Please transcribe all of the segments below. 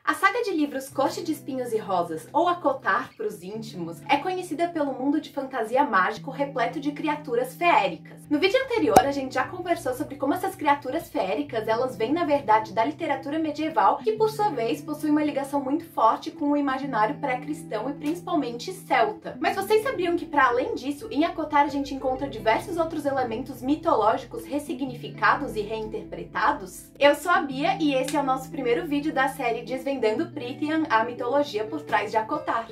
A saga de livros Corte de Espinhos e Rosas, ou ACOTAR para os íntimos, é conhecida pelo mundo de fantasia mágico repleto de criaturas feéricas. No vídeo anterior, a gente já conversou sobre como essas criaturas feéricas, elas vêm na verdade da literatura medieval, que por sua vez possui uma ligação muito forte com o imaginário pré-cristão e principalmente celta. Mas vocês sabiam que para além disso, em ACOTAR a gente encontra diversos outros elementos mitológicos ressignificados e reinterpretados? Eu sou a Bia e esse é o nosso primeiro vídeo da série Desvendando Prythian, a mitologia por trás de ACOTAR.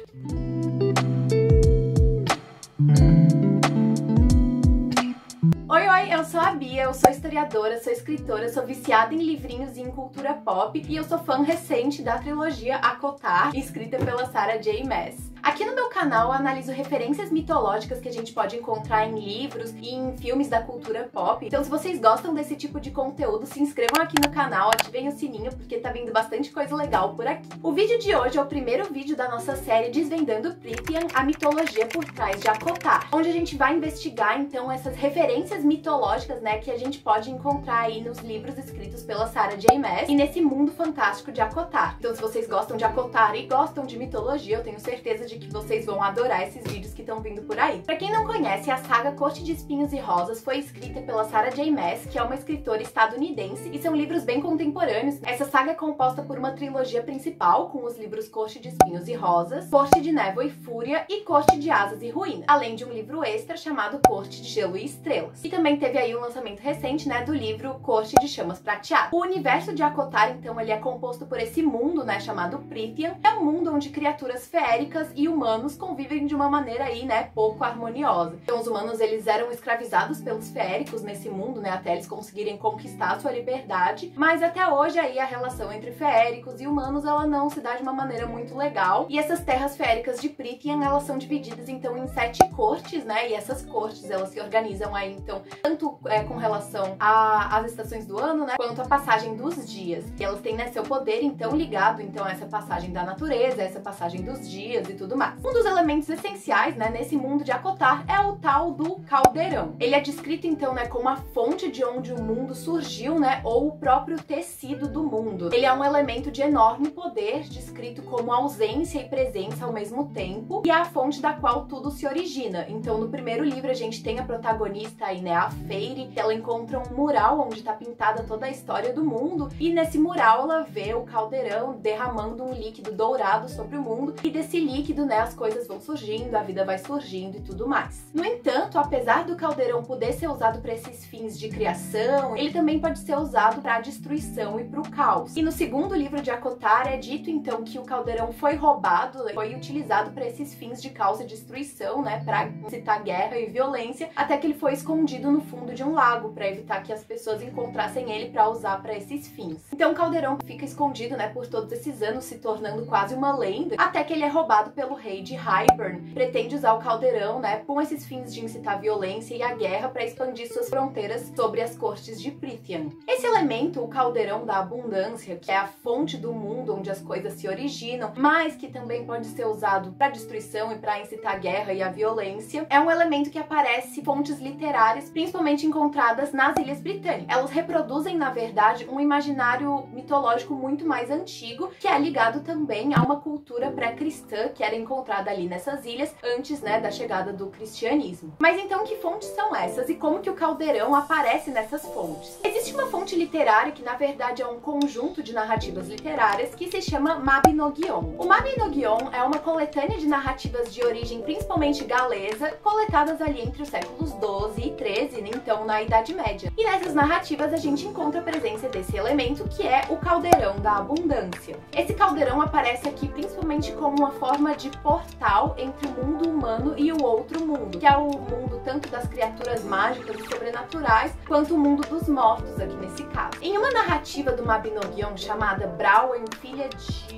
Oi, eu sou a Bia, eu sou historiadora, sou escritora, sou viciada em livrinhos e em cultura pop e eu sou fã recente da trilogia ACOTAR, escrita pela Sarah J. Maas. Aqui no meu canal eu analiso referências mitológicas que a gente pode encontrar em livros e em filmes da cultura pop. Então se vocês gostam desse tipo de conteúdo, se inscrevam aqui no canal, ativem o sininho porque tá vindo bastante coisa legal por aqui. O vídeo de hoje é o primeiro vídeo da nossa série Desvendando Prythian, a mitologia por trás de ACOTAR, onde a gente vai investigar então essas referências mitológicas, né, que a gente pode encontrar aí nos livros escritos pela Sarah J. Maas e nesse mundo fantástico de ACOTAR. Então se vocês gostam de ACOTAR e gostam de mitologia, eu tenho certeza de que vocês vão adorar esses vídeos que estão vindo por aí. Pra quem não conhece, a saga Corte de Espinhos e Rosas foi escrita pela Sarah J. Maas, que é uma escritora estadunidense, e são livros bem contemporâneos. Essa saga é composta por uma trilogia principal, com os livros Corte de Espinhos e Rosas, Corte de Névoa e Fúria e Corte de Asas e Ruína, além de um livro extra chamado Corte de Gelo e Estrelas. E também teve aí um lançamento recente, né, do livro Corte de Chamas Prateadas. O universo de ACOTAR, então, ele é composto por esse mundo, né, chamado Prythian. É um mundo onde criaturas feéricas e humanos convivem de uma maneira aí, né, pouco harmoniosa. Então os humanos, eles eram escravizados pelos feéricos nesse mundo, né, até eles conseguirem conquistar a sua liberdade, mas até hoje aí a relação entre feéricos e humanos, ela não se dá de uma maneira muito legal. E essas terras feéricas de Prythian, elas são divididas então em 7 cortes, né, e essas cortes, elas se organizam aí então tanto com relação às estações do ano, né, quanto a passagem dos dias. E elas têm, né, seu poder então ligado então a essa passagem da natureza, essa passagem dos dias e tudo mais. Um dos elementos essenciais, né, nesse mundo de ACOTAR é o tal do caldeirão. Ele é descrito então, né, como a fonte de onde o mundo surgiu, né, ou o próprio tecido do mundo. Ele é um elemento de enorme poder, descrito como ausência e presença ao mesmo tempo, e é a fonte da qual tudo se origina. Então no primeiro livro a gente tem a protagonista aí, né, a Feyre, que ela encontra um mural onde está pintada toda a história do mundo, e nesse mural ela vê o caldeirão derramando um líquido dourado sobre o mundo, e desse líquido, né, as coisas vão surgindo, a vida vai surgindo e tudo mais. No entanto, apesar do caldeirão poder ser usado para esses fins de criação, ele também pode ser usado para destruição e para o caos. E no segundo livro de ACOTAR é dito então que o caldeirão foi roubado, foi utilizado para esses fins de caos e destruição, né, para incitar guerra e violência, até que ele foi escondido no fundo de um lago para evitar que as pessoas encontrassem ele para usar para esses fins. Então o caldeirão fica escondido, né, por todos esses anos, se tornando quase uma lenda, até que ele é roubado pelo rei de Hybern. Pretende usar o caldeirão, né, com esses fins de incitar a violência e a guerra para expandir suas fronteiras sobre as cortes de Prythian. Esse elemento, o caldeirão da abundância, que é a fonte do mundo onde as coisas se originam, mas que também pode ser usado para destruição e para incitar a guerra e a violência, é um elemento que aparece em fontes literárias, principalmente encontradas nas Ilhas Britânicas. Elas reproduzem, na verdade, um imaginário mitológico muito mais antigo, que é ligado também a uma cultura pré-cristã que era encontrada ali nessas ilhas antes, né, da chegada do cristianismo. Mas então que fontes são essas e como que o caldeirão aparece nessas fontes? Existe uma fonte literária que na verdade é um conjunto de narrativas literárias que se chama Mabinogion. O Mabinogion é uma coletânea de narrativas de origem principalmente galesa, coletadas ali entre os séculos 12 e 13, então na Idade Média. E nessas narrativas a gente encontra a presença desse elemento que é o caldeirão da abundância. Esse caldeirão aparece aqui principalmente como uma forma de portal entre o mundo humano e o outro mundo, que é o mundo tanto das criaturas mágicas e sobrenaturais, quanto o mundo dos mortos aqui nesse caso. Em uma narrativa do Mabinogion chamada Bráwen, filha de...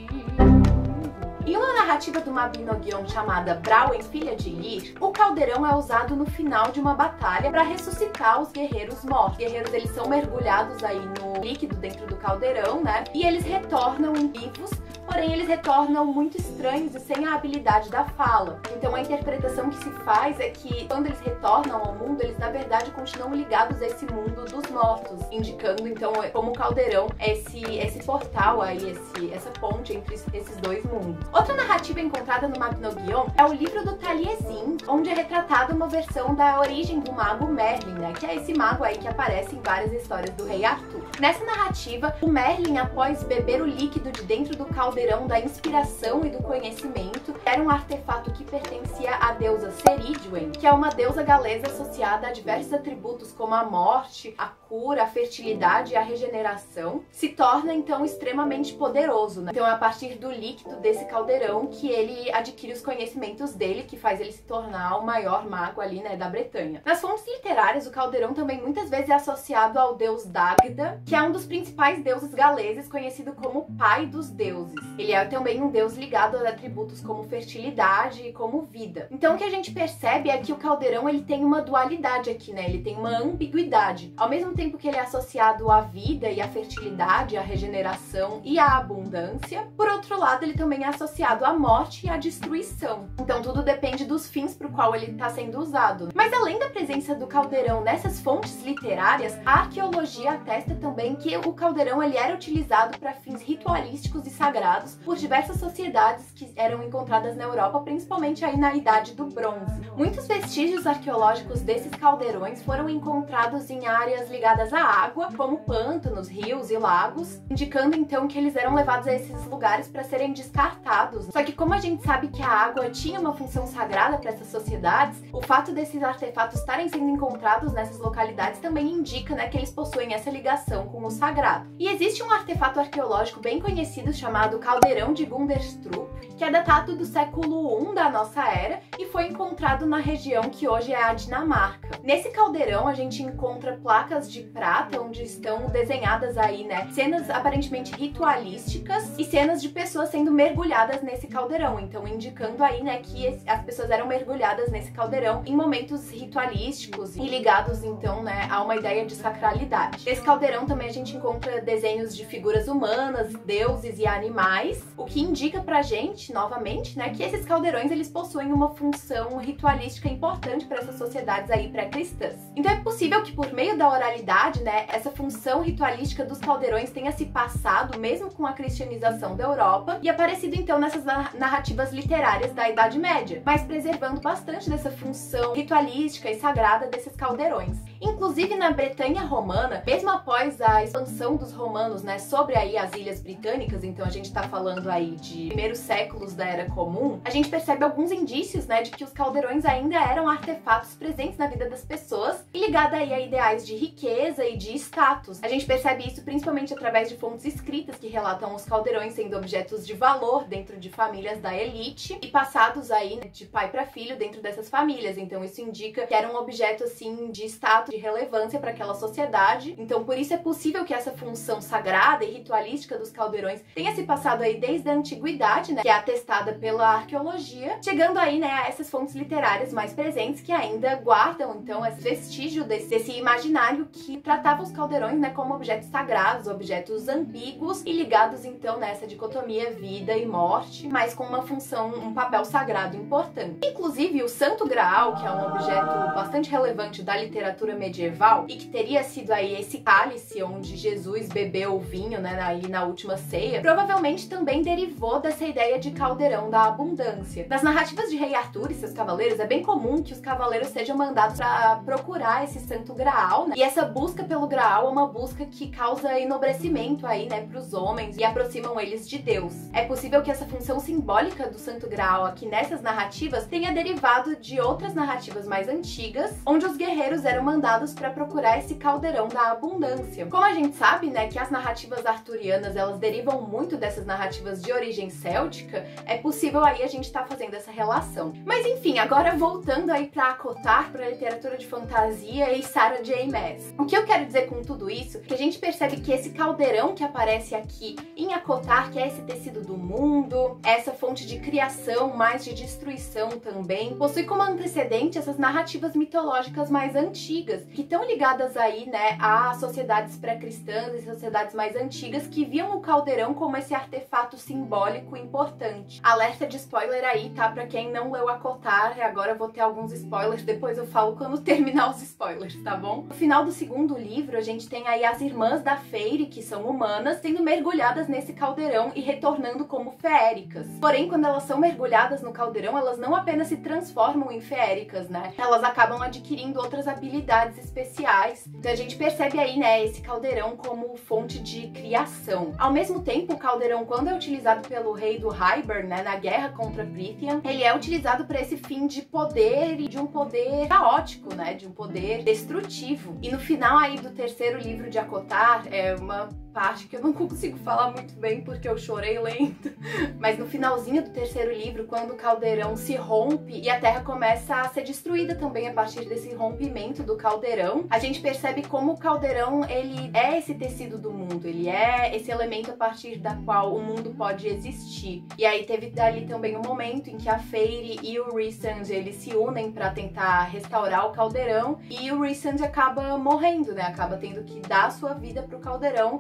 Em uma narrativa do Mabinogion chamada Bráwen, filha de Lir, o caldeirão é usado no final de uma batalha para ressuscitar os guerreiros mortos. Os guerreiros, eles são mergulhados aí no líquido dentro do caldeirão, né? E eles retornam vivos porém eles retornam muito estranhos e sem a habilidade da fala. Então a interpretação que se faz é que quando eles retornam ao mundo, eles na verdade continuam ligados a esse mundo dos mortos, indicando então como o caldeirão é esse portal aí, essa ponte entre esses dois mundos. Outra narrativa encontrada no Mabinogion é o livro do Taliesin, onde é retratada uma versão da origem do mago Merlin, né, que é esse mago aí que aparece em várias histórias do rei Arthur. Nessa narrativa, o Merlin, após beber o líquido de dentro do caldeirão da inspiração e do conhecimento, era um artefato que pertencia à deusa Ceridwen, que é uma deusa galesa associada a diversos atributos como a morte, a cura, a fertilidade e a regeneração, se torna então extremamente poderoso, né? Então é a partir do líquido desse caldeirão que ele adquire os conhecimentos dele, que faz ele se tornar o maior mago ali, né, da Bretanha. Nas fontes literárias, o caldeirão também muitas vezes é associado ao deus Dagda, que é um dos principais deuses galeses, conhecido como pai dos deuses. Ele é também um deus ligado a atributos como fertilidade e como vida. Então o que a gente percebe é que o caldeirão ele tem uma dualidade aqui, né? Ele tem uma ambiguidade. Ao mesmo tempo que ele é associado à vida e à fertilidade, à regeneração e à abundância, por outro lado ele também é associado à morte e à destruição. Então tudo depende dos fins para o qual ele está sendo usado. Mas além da presença do caldeirão nessas fontes literárias, a arqueologia atesta também que o caldeirão ele era utilizado para fins ritualísticos e sagrados por diversas sociedades que eram encontradas na Europa, principalmente aí na Idade do Bronze. Muitos vestígios arqueológicos desses caldeirões foram encontrados em áreas ligadas à água, como pântanos, rios e lagos, indicando então que eles eram levados a esses lugares para serem descartados. Só que como a gente sabe que a água tinha uma função sagrada para essas sociedades, o fato desses artefatos estarem sendo encontrados nessas localidades também indica, né, que eles possuem essa ligação com o sagrado. E existe um artefato arqueológico bem conhecido chamado Caldeirão de Gunderstrup, que é datado do século I da nossa era e foi encontrado na região que hoje é a Dinamarca. Nesse caldeirão a gente encontra placas de prata onde estão desenhadas aí, né, cenas aparentemente ritualísticas e cenas de pessoas sendo mergulhadas nesse caldeirão, então indicando aí, né, que as pessoas eram mergulhadas nesse caldeirão em momentos ritualísticos e ligados então, né, a uma ideia de sacralidade. Nesse caldeirão também a gente encontra desenhos de figuras humanas, deuses e animais, o que indica pra gente, novamente, né, que esses caldeirões eles possuem uma função ritualística importante para essas sociedades aí pré-cristãs. Então é possível que por meio da oralidade, né, essa função ritualística dos caldeirões tenha se passado mesmo com a cristianização da Europa e aparecido então nessas narrativas literárias da Idade Média, mas preservando bastante dessa função ritualística e sagrada desses caldeirões. Inclusive na Bretanha romana, mesmo após a expansão dos romanos, né, sobre aí as Ilhas Britânicas, então a gente tá falando aí de primeiros séculos da Era Comum, a gente percebe alguns indícios, né, de que os caldeirões ainda eram artefatos presentes na vida das pessoas e ligada aí a ideais de riqueza e de status. A gente percebe isso principalmente através de fontes escritas que relatam os caldeirões sendo objetos de valor dentro de famílias da elite e passados aí, né, de pai para filho dentro dessas famílias. Então isso indica que era um objeto assim de status, de relevância para aquela sociedade. Então por isso é possível que essa função sagrada e ritualística dos caldeirões tenha se passado aí desde a antiguidade, né, que é atestada pela arqueologia, chegando aí, né, a essas fontes literárias mais presentes que ainda guardam então esse vestígio desse imaginário que tratava os caldeirões, né, como objetos sagrados, objetos ambíguos e ligados então nessa dicotomia vida e morte, mas com uma função, um papel sagrado importante. Inclusive o Santo Graal, que é um objeto bastante relevante da literatura medieval e que teria sido aí esse cálice onde Jesus bebeu o vinho, né, aí na última ceia, provavelmente também derivou dessa ideia de caldeirão da abundância. Nas narrativas de Rei Arthur e seus cavaleiros, é bem comum que os cavaleiros sejam mandados para procurar esse Santo Graal, né? E essa busca pelo Graal é uma busca que causa enobrecimento aí, né, para os homens e aproximam eles de Deus. É possível que essa função simbólica do Santo Graal aqui nessas narrativas tenha derivado de outras narrativas mais antigas, onde os guerreiros eram mandados para procurar esse caldeirão da abundância. Como a gente sabe, né, que as narrativas arturianas, elas derivam muito dessas narrativas de origem céltica, é possível aí a gente tá fazendo essa relação. Mas enfim, agora voltando aí pra ACOTAR, pra literatura de fantasia e Sarah J. Maas. O que eu quero dizer com tudo isso é que a gente percebe que esse caldeirão que aparece aqui em ACOTAR, que é esse tecido do mundo, essa fonte de criação, mais de destruição também, possui como antecedente essas narrativas mitológicas mais antigas, mitologias que estão ligadas aí, né, a sociedades pré-cristãs e sociedades mais antigas que viam o caldeirão como esse artefato simbólico importante. Alerta de spoiler aí, tá? Pra quem não leu ACOTAR, agora eu vou ter alguns spoilers, depois eu falo quando terminar os spoilers, tá bom? No final do segundo livro, a gente tem aí as irmãs da Feyre, que são humanas, sendo mergulhadas nesse caldeirão e retornando como feéricas. Porém, quando elas são mergulhadas no caldeirão, elas não apenas se transformam em feéricas, né? Elas acabam adquirindo outras habilidades especiais. Então a gente percebe aí, né, esse caldeirão como fonte de criação. Ao mesmo tempo, o caldeirão, quando é utilizado pelo rei do Hybern, né, na guerra contra Prythian, ele é utilizado para esse fim de poder e de um poder caótico, né, de um poder destrutivo. E no final aí do terceiro livro de ACOTAR, é uma parte que eu não consigo falar muito bem porque eu chorei lento, mas no finalzinho do terceiro livro, quando o caldeirão se rompe e a Terra começa a ser destruída também a partir desse rompimento do caldeirão, a gente percebe como o caldeirão, ele é esse tecido do mundo, ele é esse elemento a partir da qual o mundo pode existir. E aí teve dali também um momento em que a Feyre e o Rhysand, eles se unem para tentar restaurar o caldeirão, e o Rhysand acaba morrendo, né, acaba tendo que dar a sua vida pro caldeirão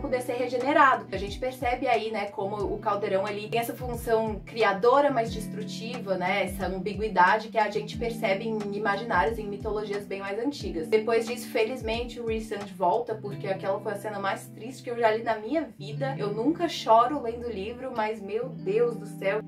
poder ser regenerado. A gente percebe aí, né, como o caldeirão ali tem essa função criadora, mas destrutiva, né, essa ambiguidade que a gente percebe em imaginários, em mitologias bem mais antigas. Depois disso, felizmente, o Rhysand volta, porque aquela foi a cena mais triste que eu já li na minha vida. Eu nunca choro lendo o livro, mas meu Deus do céu,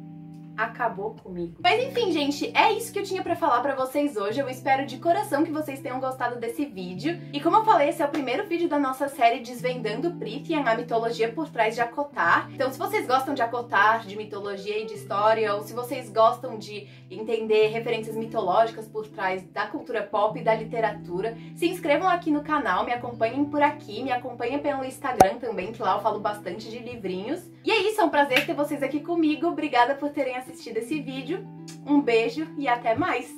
acabou comigo. Mas enfim, gente, é isso que eu tinha pra falar pra vocês hoje. Eu espero de coração que vocês tenham gostado desse vídeo. E como eu falei, esse é o primeiro vídeo da nossa série Desvendando Prythian, a mitologia por trás de ACOTAR. Então, se vocês gostam de ACOTAR, de mitologia e de história, ou se vocês gostam de entender referências mitológicas por trás da cultura pop e da literatura, se inscrevam aqui no canal, me acompanhem por aqui, me acompanhem pelo Instagram também, que lá eu falo bastante de livrinhos. E é isso, é um prazer ter vocês aqui comigo. Obrigada por terem assistido esse vídeo. Um beijo e até mais!